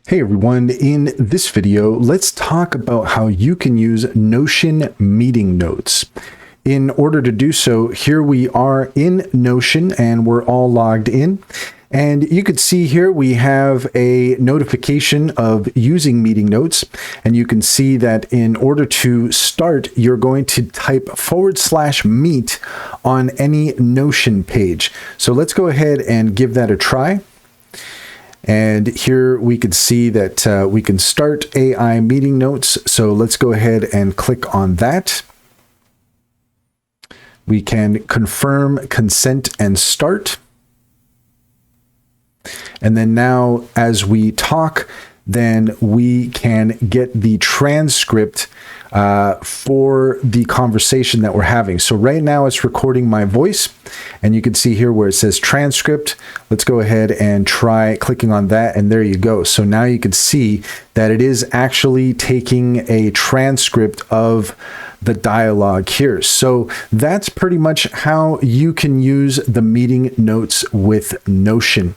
Hey everyone, in this video, let's talk about how you can use Notion meeting notes. In order to do so, here we are in Notion and we're all logged in. And you can see here we have a notification of using meeting notes. And you can see that in order to start, you're going to type /meet on any Notion page. So let's go ahead and give that a try. And here we can see that we can start AI meeting notes. So let's go ahead and click on that. We can confirm, consent, and start. And then now as we talk, then we can get the transcript for the conversation that we're having. So right now it's recording my voice, and you can see here where it says transcript. Let's go ahead and try clicking on that, and there you go. So now you can see that it is actually taking a transcript of the dialogue here. So that's pretty much how you can use the meeting notes with Notion.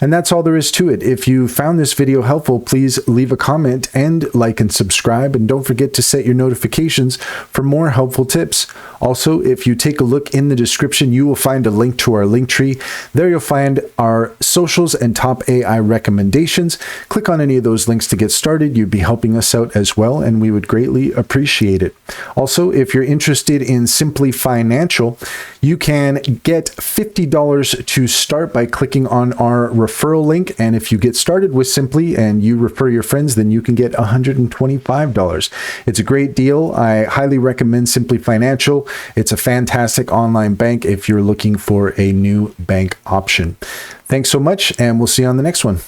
And that's all there is to it. If you found this video helpful, please leave a comment and like and subscribe. And don't forget to set your notifications for more helpful tips. Also, if you take a look in the description, you will find a link to our link tree. There you'll find our socials and top AI recommendations. Click on any of those links to get started. You'd be helping us out as well, and we would greatly appreciate it. Also, if you're interested in Simply Financial, you can get $50 to start by clicking on our referral link. And if you get started with Simply and you refer your friends, then you can get $125. It's a great deal. I highly recommend Simply Financial. It's a fantastic online bank if you're looking for a new bank option. Thanks so much, and we'll see you on the next one.